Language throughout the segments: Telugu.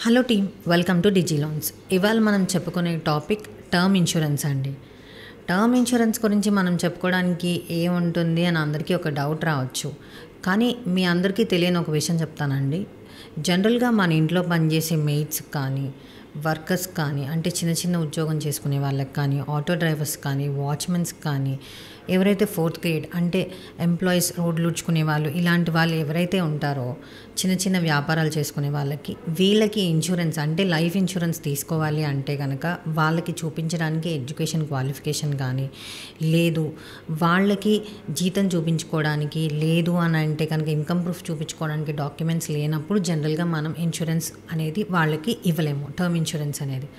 హలో టీమ్, వెల్కమ్ టు డిజిలాన్స్. ఇవాళ మనం చెప్పుకునే టాపిక్ టర్మ్ ఇన్సూరెన్స్ అండి. టర్మ్ ఇన్సూరెన్స్ గురించి మనం చెప్పుకోవడానికి ఏముంటుంది అని అందరికీ ఒక డౌట్ రావచ్చు. కానీ మీ అందరికీ తెలియని ఒక విషయం చెప్తానండి. జనరల్గా మన ఇంట్లో పనిచేసే మెయిడ్స్ కానీ, వర్కర్స్ కానీ, అంటే చిన్న చిన్న ఉద్యోగం చేసుకునే వాళ్ళకి కానీ, ఆటో డ్రైవర్స్ కానీ, వాచ్మెన్స్ కానీ, ఎవరైతే 4th గ్రేడ్ అంటే ఎంప్లాయీస్, రోడ్లు ఉడ్చుకునే వాళ్ళు, ఇలాంటి వాళ్ళు ఎవరైతే ఉంటారో చిన్న చిన్న వ్యాపారాలు చేసుకునే వాళ్ళకి, వీళ్ళకి ఇన్సూరెన్స్ అంటే లైఫ్ ఇన్సూరెన్స్ తీసుకోవాలి అంటే కనుక వాళ్ళకి చూపించడానికి ఎడ్యుకేషన్ క్వాలిఫికేషన్ కానీ, లేదు వాళ్ళకి జీతం చూపించుకోవడానికి, లేదు అని అంటే కనుక ఇన్కమ్ ప్రూఫ్ చూపించుకోవడానికి డాక్యుమెంట్స్ లేనప్పుడు జనరల్గా మనం ఇన్సూరెన్స్ అనేది వాళ్ళకి ఇవ్వలేము, టర్మ్ ఇన్సూరెన్స్ అనేది.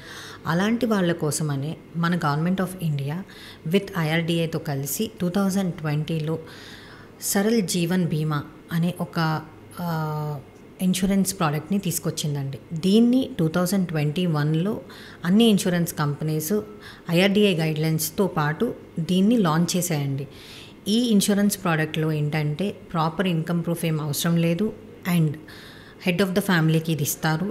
అలాంటి వాళ్ళ కోసమనే మన గవర్నమెంట్ ఆఫ్ ఇండియా విత్ IRDAతో కలిసి 2020లో సరల్ జీవన్ బీమా అనే ఒక ఇన్సూరెన్స్ ప్రోడక్ట్ని తీసుకొచ్చిందండి. దీన్ని 2021లో అన్ని ఇన్సూరెన్స్ కంపెనీస్ IRDA గైడ్లైన్స్తో పాటు దీన్ని లాంచ్ చేశాయండి. ఈ ఇన్సూరెన్స్ ప్రోడక్ట్లో ఏంటంటే ప్రాపర్ ఇన్కమ్ ప్రూఫ్ ఏం అవసరం లేదు, అండ్ హెడ్ ఆఫ్ ద ఫ్యామిలీకి ఇది ఇస్తారు,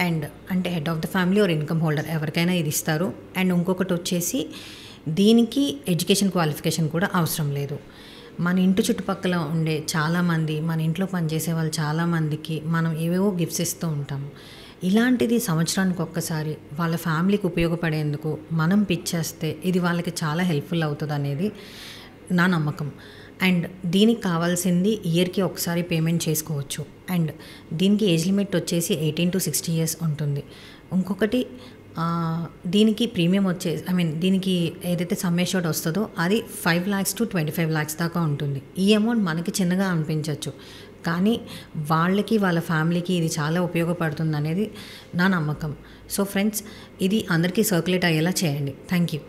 అండ్ అంటే head of the family or income holder ఎవరికైనా ఇది ఇస్తారు. అండ్ ఇంకొకటి వచ్చేసి దీనికి ఎడ్యుకేషన్ క్వాలిఫికేషన్ కూడా అవసరం లేదు. మన ఇంటి చుట్టుపక్కల ఉండే చాలామంది, మన ఇంట్లో పనిచేసే వాళ్ళు చాలామందికి మనం ఏవేవో గిఫ్ట్స్ ఇస్తూ ఉంటాము. ఇలాంటిది సంవత్సరానికి ఒక్కసారి వాళ్ళ ఫ్యామిలీకి ఉపయోగపడేందుకు మనం పిచ్చేస్తే ఇది వాళ్ళకి చాలా హెల్ప్ఫుల్ అవుతుంది అనేది నా నమ్మకం. అండ్ దీనికి కావాల్సింది ఇయర్కి ఒకసారి పేమెంట్ చేసుకోవచ్చు. అండ్ దీనికి ఏజ్ లిమిట్ వచ్చేసి 18 to 60 years ఉంటుంది. ఇంకొకటి దీనికి ప్రీమియం దీనికి ఏదైతే సమ్ అష్యూర్డ్ వస్తుందో అది 5 lakhs to 25 lakhs దాకా ఉంటుంది. ఈ అమౌంట్ మనకి చిన్నగా అనిపించవచ్చు, కానీ వాళ్ళకి, వాళ్ళ ఫ్యామిలీకి ఇది చాలా ఉపయోగపడుతుంది అనేది నా నమ్మకం. సో ఫ్రెండ్స్, ఇది అందరికీ సర్క్యులేట్ అయ్యేలా చేయండి. Thank you.